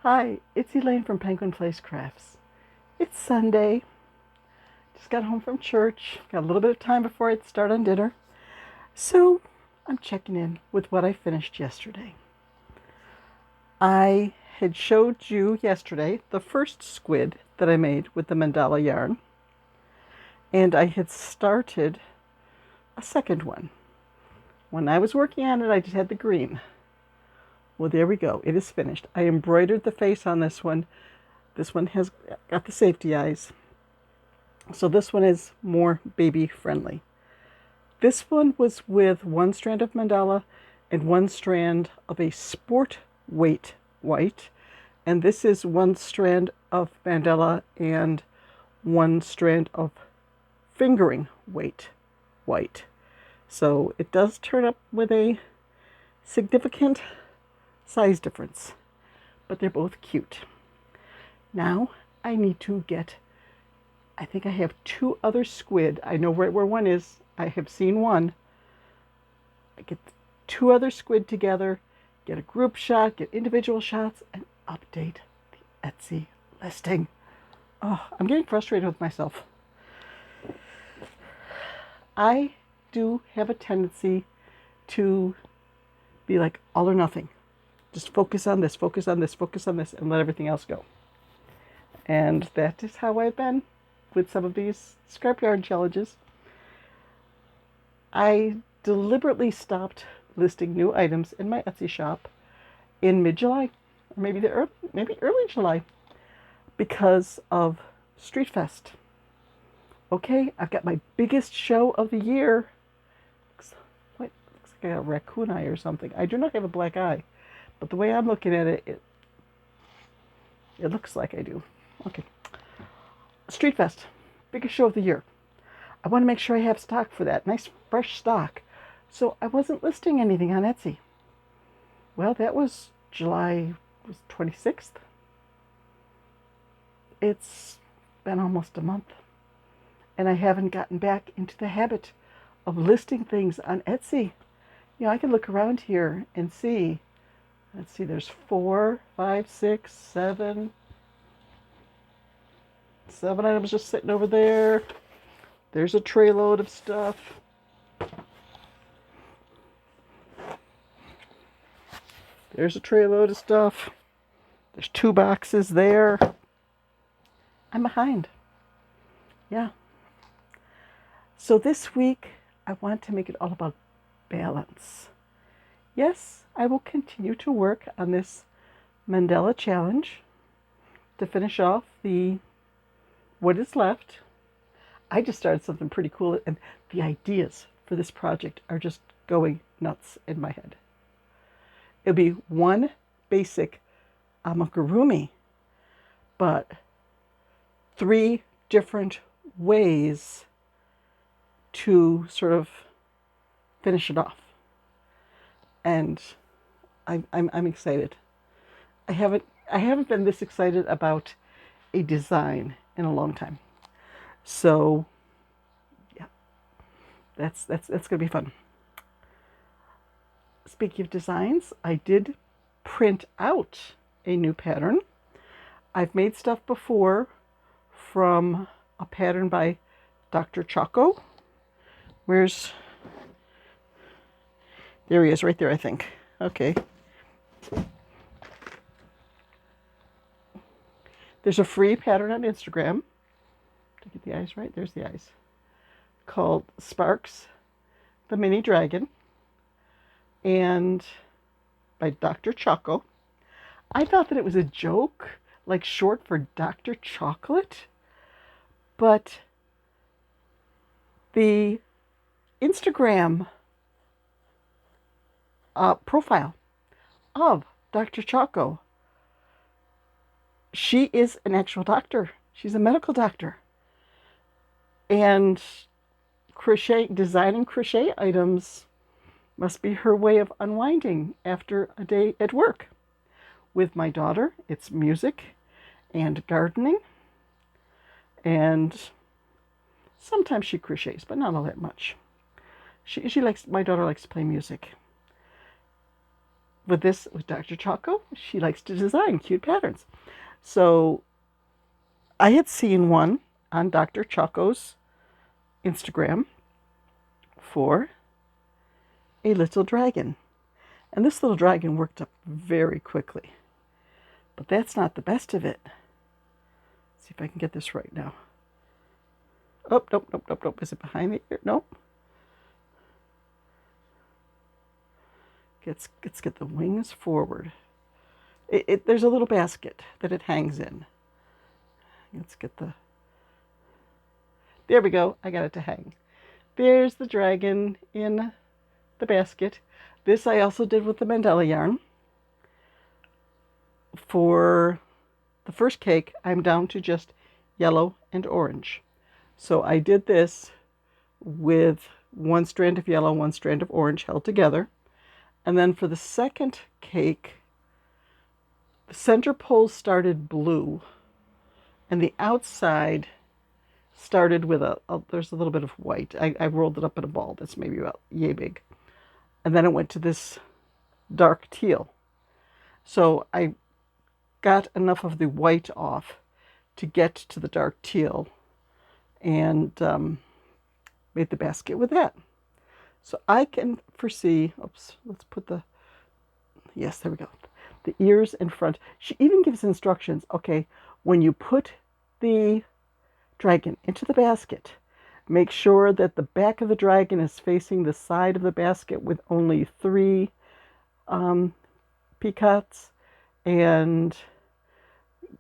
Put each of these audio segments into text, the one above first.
Hi, it's Elaine from Penguin Place Crafts. It's Sunday. Just got home from church. Got a little bit of time before I start on dinner. So I'm checking in with what I finished yesterday. I had showed you yesterday the first squid that I made with the mandala yarn. And I had started a second one. When I was working on it, I just had the green. Well, there we go. It is finished. I embroidered the face on this one. This one has got the safety eyes. So this one is more baby friendly. This one was with one strand of mandala and one strand of a sport weight white. And this is one strand of mandala and one strand of fingering weight white. So it does turn up with a significant size difference, but they're both cute. Now I need to get, I think I have two other squid. I know right where one is. I have seen one. I get two other squid together, get a group shot, get individual shots, and update the Etsy listing. Oh, I'm getting frustrated with myself. I do have a tendency to be like all or nothing. Just focus on this, focus on this, focus on this, and let everything else go. And that is how I've been with some of these scrap yarn challenges. I deliberately stopped listing new items in my Etsy shop in mid-July, or maybe early July, because of Street Fest. Okay, I've got my biggest show of the year. Looks like I got a raccoon eye or something. I do not have a black eye. But the way I'm looking at it, it looks like I do. Okay. Street Fest, biggest show of the year. I want to make sure I have stock for that. Nice fresh stock. So I wasn't listing anything on Etsy. Well, that was July 26th. It's been almost a month. And I haven't gotten back into the habit of listing things on Etsy. You know, I can look around here and see. Let's see, there's 4, 5, 6, 7 items just sitting over there. There's a tray load of stuff. There's a tray load of stuff. There's 2 boxes there. I'm behind. Yeah. So this week, I want to make it all about balance. Yes, I will continue to work on this mandala challenge to finish off what is left. I just started something pretty cool, and the ideas for this project are just going nuts in my head. It'll be one basic amigurumi, but 3 different ways to sort of finish it off. And I'm excited. I haven't been this excited about a design in a long time. So yeah, that's gonna be fun. Speaking of designs, I did print out a new pattern. I've made stuff before from a pattern by Dr. Choco. There he is, right there, I think. Okay. There's a free pattern on Instagram. Did I get the eyes right? There's the eyes. Called Sparks, the Mini Dragon. And by Dr. Choco. I thought that it was a joke, like short for Dr. Chocolate. But the Instagram profile of Dr. Choco, she is an actual doctor. She's a medical doctor. And designing crochet items must be her way of unwinding after a day at work. With my daughter, it's music and gardening. And sometimes she crochets, but not all that much. My daughter likes to play music. with Dr. Choco, she likes to design cute patterns. So I had seen one on Dr. Choco's Instagram for a little dragon. And this little dragon worked up very quickly. But that's not the best of it. Let's see if I can get this right now. Oh, nope. Is it behind the ear? Nope. Let's get the wings forward. There's a little basket that it hangs in. Let's get the... There we go. I got it to hang. There's the dragon in the basket. This I also did with the Mandela yarn. For the first cake, I'm down to just yellow and orange. So I did this with one strand of yellow, one strand of orange held together. And then for the second cake, the center pole started blue, and the outside started with there's a little bit of white. I rolled it up in a ball that's maybe about yay big. And then it went to this dark teal. So I got enough of the white off to get to the dark teal and made the basket with that. So I can foresee, let's put yes, there we go. The ears in front. She even gives instructions. Okay, when you put the dragon into the basket, make sure that the back of the dragon is facing the side of the basket with only 3 peacocks, and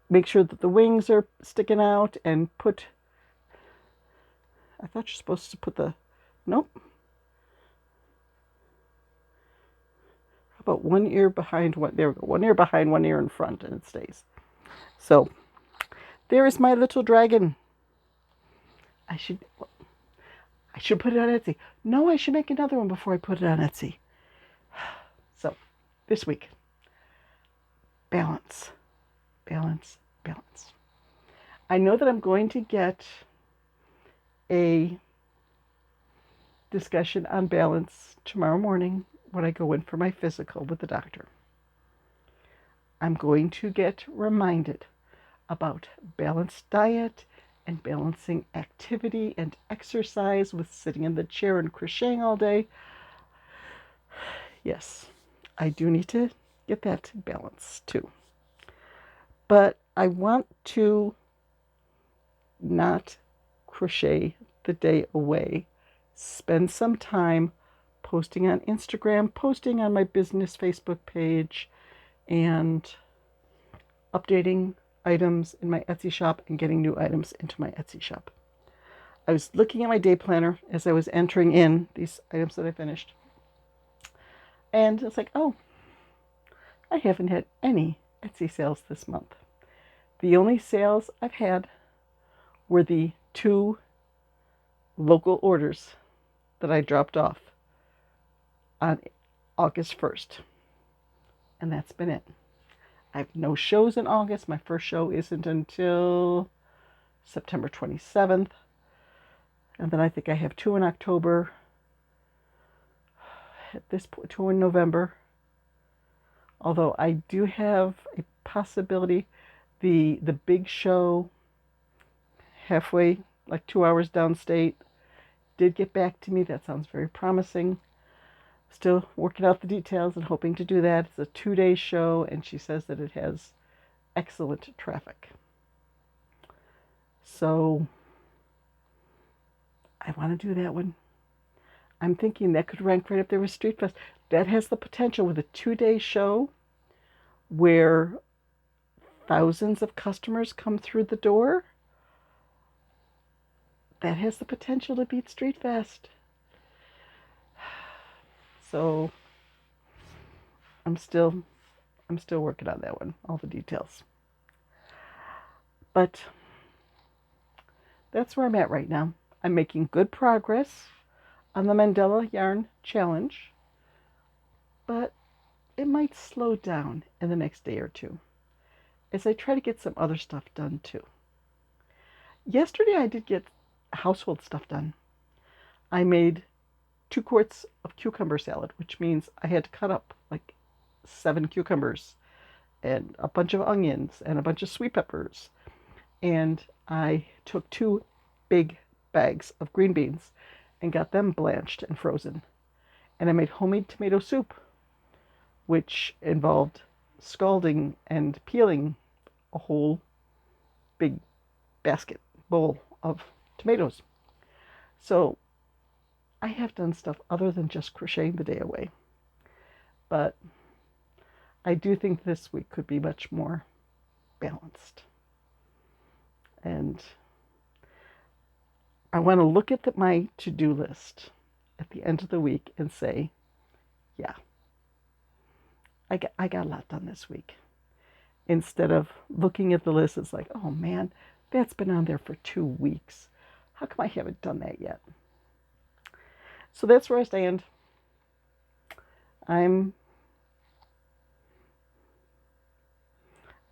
make sure that the wings are sticking out, and I thought you're supposed to put nope. How about one ear behind one? There we go. One ear behind, one ear in front, and it stays. So there is my little dragon. I should put it on Etsy. No, I should make another one before I put it on Etsy. So this week, balance. I know that I'm going to get a discussion on balance tomorrow morning when I go in for my physical with the doctor. I'm going to get reminded about balanced diet and balancing activity and exercise with sitting in the chair and crocheting all day. Yes, I do need to get that balance too. But I want to not crochet the day away. Spend some time posting on Instagram, posting on my business Facebook page, and updating items in my Etsy shop and getting new items into my Etsy shop. I was looking at my day planner as I was entering in these items that I finished. And it's like, oh, I haven't had any Etsy sales this month. The only sales I've had were the 2 local orders that I dropped off on August 1st. And that's been it. I have no shows in August. My first show isn't until September 27th. And then I think I have 2 in October. At this point, 2 in November. Although I do have a possibility, the big show halfway, like 2 hours downstate, did get back to me. That sounds very promising. Still working out the details and hoping to do that. It's a 2-day show, and she says that it has excellent traffic. So I want to do that one. I'm thinking that could rank right up there with Street Fest. That has the potential with a 2-day show where thousands of customers come through the door. That has the potential to beat Street Fest. So I'm still working on that one, all the details. But that's where I'm at right now. I'm making good progress on the Mandela Yarn Challenge, but it might slow down in the next day or two as I try to get some other stuff done too. Yesterday I did get household stuff done. I made 2 quarts of cucumber salad, which means I had to cut up like 7 cucumbers and a bunch of onions and a bunch of sweet peppers. And I took 2 big bags of green beans and got them blanched and frozen. And I made homemade tomato soup, which involved scalding and peeling a whole big basket bowl of tomatoes. So I have done stuff other than just crocheting the day away. But I do think this week could be much more balanced. And I want to look at my to-do list at the end of the week and say, yeah, I got a lot done this week. Instead of looking at the list, it's like, oh man, that's been on there for 2 weeks. How come I haven't done that yet? So that's where I stand. I'm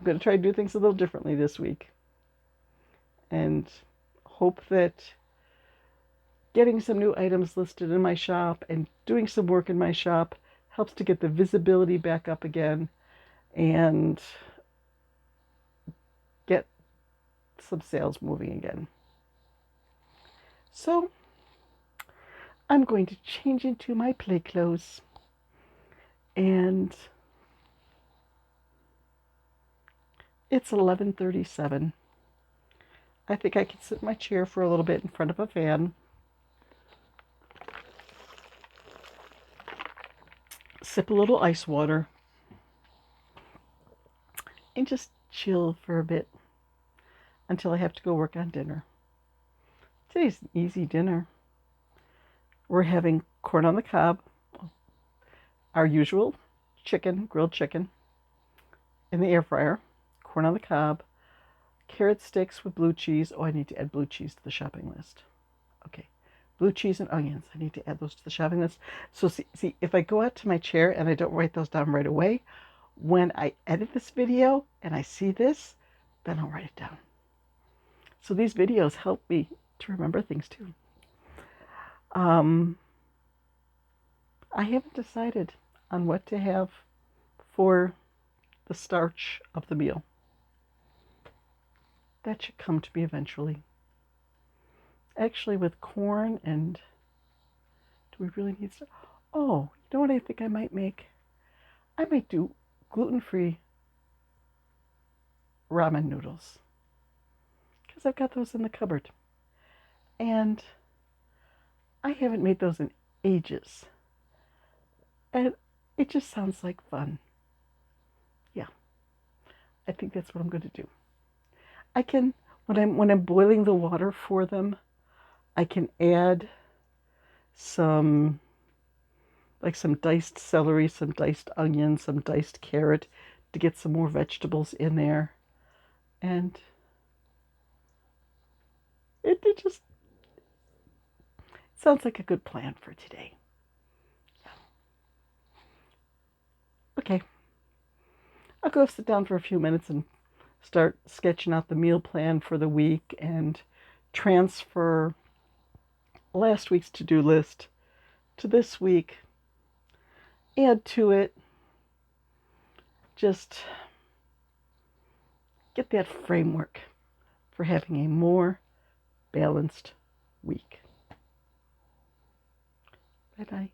going to try to do things a little differently this week and hope that getting some new items listed in my shop and doing some work in my shop helps to get the visibility back up again and get some sales moving again. So I'm going to change into my play clothes, and it's 11:37. I think I can sit in my chair for a little bit in front of a fan, sip a little ice water, and just chill for a bit until I have to go work on dinner. Today's an easy dinner. We're having corn on the cob, our usual chicken, grilled chicken, in the air fryer, corn on the cob, carrot sticks with blue cheese. Oh, I need to add blue cheese to the shopping list. Okay, blue cheese and onions. I need to add those to the shopping list. So see, if I go out to my chair and I don't write those down right away, when I edit this video and I see this, then I'll write it down. So these videos help me to remember things too. I haven't decided on what to have for the starch of the meal. That should come to me eventually. Actually, with corn and... do we really need stuff? Oh, you know what I think I might make? I might do gluten-free ramen noodles. Because I've got those in the cupboard. And I haven't made those in ages. And it just sounds like fun. Yeah, I think that's what I'm going to do. I can, when I'm boiling the water for them, I can add some diced celery, some diced onion, some diced carrot to get some more vegetables in there. And it just sounds like a good plan for today. Yeah. Okay. I'll go sit down for a few minutes and start sketching out the meal plan for the week and transfer last week's to-do list to this week. Add to it. Just get that framework for having a more balanced week. Bye-bye.